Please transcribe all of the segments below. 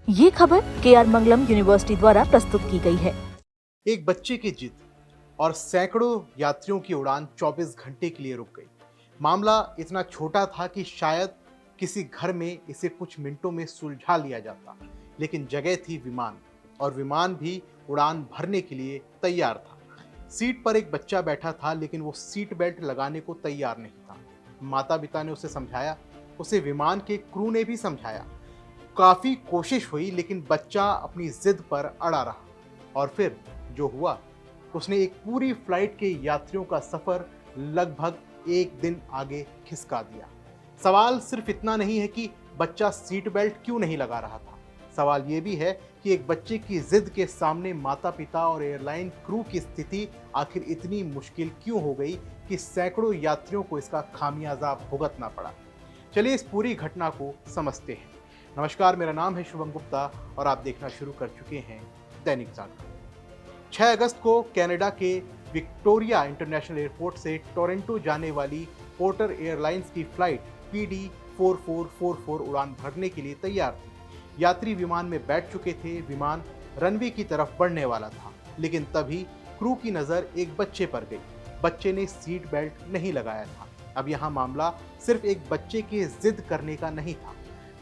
ये खबर KR मंगलम university द्वारा प्रस्तुत की गई है। एक बच्चे की जिद और सैकड़ों यात्रियों की उड़ान 24 घंटे के लिए रुक गई। मामला इतना छोटा था कि शायद किसी घर में इसे कुछ मिनटों में सुलझा लिया जाता, लेकिन जगह थी विमान, और विमान भी उड़ान भरने के लिए तैयार था। सीट पर एक बच्चा बैठा था, लेकिन वो सीट बेल्ट लगाने को तैयार नहीं था। माता पिता ने उसे समझाया, उसे विमान के क्रू ने भी समझाया, काफी कोशिश हुई, लेकिन बच्चा अपनी जिद पर अड़ा रहा। और फिर जो हुआ, उसने एक पूरी फ्लाइट के यात्रियों का सफर लगभग एक दिन आगे खिसका दिया। सवाल सिर्फ इतना नहीं है कि बच्चा सीट बेल्ट क्यों नहीं लगा रहा था, सवाल यह भी है कि एक बच्चे की जिद के सामने माता पिता और एयरलाइन क्रू की स्थिति आखिर इतनी मुश्किल क्यों हो गई कि सैकड़ों यात्रियों को इसका खामियाजा भुगतना पड़ा। चलिए इस पूरी घटना को समझते हैं। नमस्कार, मेरा नाम है शुभम गुप्ता और आप देखना शुरू कर चुके हैं दैनिक जागरण। 6 अगस्त को कनाडा के विक्टोरिया इंटरनेशनल एयरपोर्ट से टोरंटो जाने वाली पोर्टर एयरलाइंस की फ्लाइट PD 4444 उड़ान भरने के लिए तैयार थी। यात्री विमान में बैठ चुके थे। विमान रनवे की तरफ बढ़ने वाला था, लेकिन तभी क्रू की नजर एक बच्चे पर गई। बच्चे ने सीट बेल्ट नहीं लगाया था। अब यहाँ मामला सिर्फ एक बच्चे के जिद करने का नहीं था।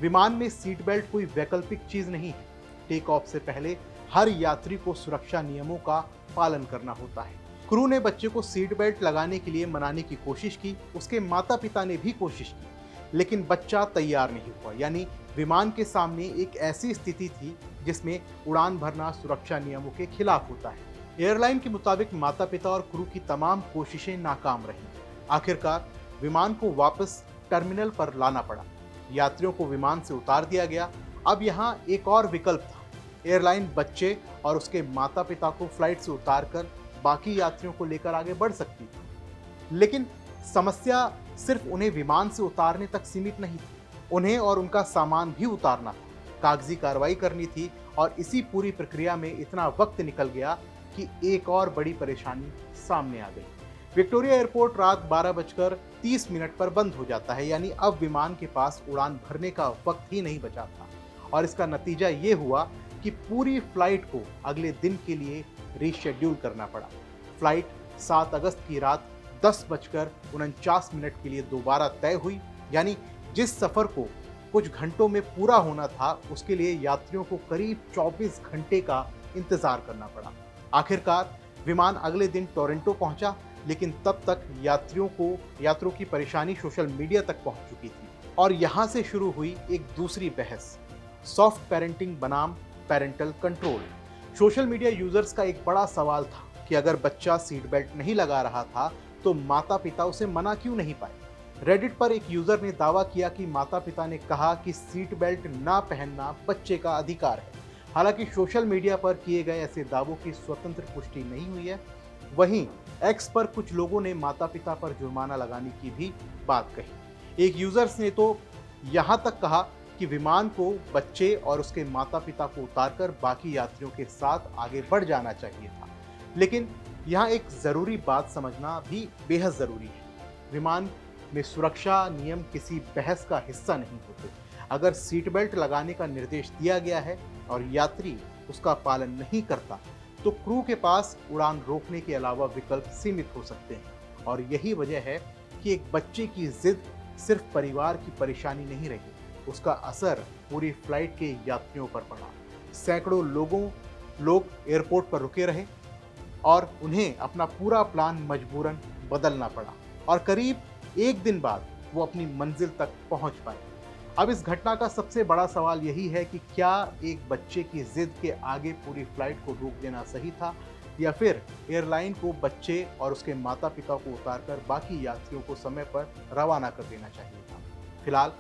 विमान में सीट बेल्ट कोई वैकल्पिक चीज नहीं है। टेक ऑफ से पहले हर यात्री को सुरक्षा नियमों का पालन करना होता है। क्रू ने बच्चे को सीट बेल्ट लगाने के लिए मनाने की कोशिश की, उसके माता पिता ने भी कोशिश की, लेकिन बच्चा तैयार नहीं हुआ। यानी विमान के सामने एक ऐसी स्थिति थी जिसमें उड़ान भरना सुरक्षा नियमों के खिलाफ होता है। एयरलाइन के मुताबिक माता पिता और क्रू की तमाम कोशिशें नाकाम रहीं। आखिरकार विमान को वापस टर्मिनल पर लाना पड़ा। यात्रियों को विमान से उतार दिया गया। अब यहाँ एक और विकल्प था। एयरलाइन बच्चे और उसके माता पिता को फ्लाइट से उतारकर बाकी यात्रियों को लेकर आगे बढ़ सकती थी, लेकिन समस्या सिर्फ उन्हें विमान से उतारने तक सीमित नहीं थी। उन्हें और उनका सामान भी उतारना था, कागजी कार्रवाई करनी थी, और इसी पूरी प्रक्रिया में इतना वक्त निकल गया कि एक और बड़ी परेशानी सामने आ गई। विक्टोरिया एयरपोर्ट रात 12:30 पर बंद हो जाता है। यानी अब विमान के पास उड़ान भरने का वक्त ही नहीं बचा था, और इसका नतीजा ये हुआ कि पूरी फ्लाइट को अगले दिन के लिए रीशेड्यूल करना पड़ा। फ्लाइट 7 अगस्त की रात 10:49 के लिए दोबारा तय हुई। यानी जिस सफर को कुछ घंटों में पूरा होना था, उसके लिए यात्रियों को करीब 24 घंटे का इंतजार करना पड़ा। आखिरकार विमान अगले दिन टोरंटो पहुंचा, लेकिन तब तक यात्रियों की परेशानी सोशल मीडिया तक पहुंच चुकी थी, और यहां से शुरू हुई एक दूसरी बहस, सॉफ्ट पेरेंटिंग बनाम parental control. Social media users का एक बड़ा सवाल था कि अगर बच्चा सीट बेल्ट नहीं लगा रहा था तो माता पिता उसे मना क्यों नहीं पाए। रेडिट पर एक यूजर ने दावा किया कि माता पिता ने कहा कि सीट बेल्ट ना पहनना बच्चे का अधिकार है। हालांकि सोशल मीडिया पर किए गए ऐसे दावों की स्वतंत्र पुष्टि नहीं हुई है। वहीं एक्स पर कुछ लोगों ने माता पिता पर जुर्माना लगाने की भी बात कही। एक यूजर्स ने तो यहां तक कहा कि विमान को बच्चे और उसके माता पिता को उतारकर बाकी यात्रियों के साथ आगे बढ़ जाना चाहिए था। लेकिन यहाँ एक जरूरी बात समझना भी बेहद जरूरी है। विमान में सुरक्षा नियम किसी बहस का हिस्सा नहीं होते। अगर सीट बेल्ट लगाने का निर्देश दिया गया है और यात्री उसका पालन नहीं करता, तो क्रू के पास उड़ान रोकने के अलावा विकल्प सीमित हो सकते हैं। और यही वजह है कि एक बच्चे की जिद सिर्फ परिवार की परेशानी नहीं रही, उसका असर पूरी फ्लाइट के यात्रियों पर पड़ा। सैकड़ों लोग एयरपोर्ट पर रुके रहे और उन्हें अपना पूरा प्लान मजबूरन बदलना पड़ा, और करीब एक दिन बाद वो अपनी मंजिल तक पहुंच पाए। अब इस घटना का सबसे बड़ा सवाल यही है कि क्या एक बच्चे की जिद के आगे पूरी फ्लाइट को रोक देना सही था, या फिर एयरलाइन को बच्चे और उसके माता पिता को उतारकर बाकी यात्रियों को समय पर रवाना कर देना चाहिए था। फिलहाल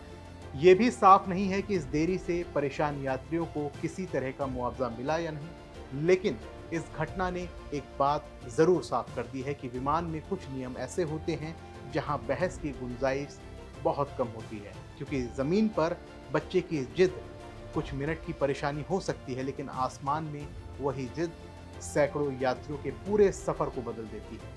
ये भी साफ नहीं है कि इस देरी से परेशान यात्रियों को किसी तरह का मुआवजा मिला या नहीं, लेकिन इस घटना ने एक बात जरूर साफ कर दी है कि विमान में कुछ नियम ऐसे होते हैं जहां बहस की गुंजाइश बहुत कम होती है, क्योंकि जमीन पर बच्चे की जिद कुछ मिनट की परेशानी हो सकती है, लेकिन आसमान में वही जिद सैकड़ों यात्रियों के पूरे सफर को बदल देती है।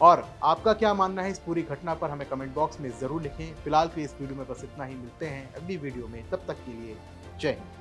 और आपका क्या मानना है इस पूरी घटना पर, हमें कमेंट बॉक्स में जरूर लिखें। फिलहाल के इस वीडियो में बस इतना ही। मिलते हैं अगली वीडियो में, तब तक के लिए जय हिंद।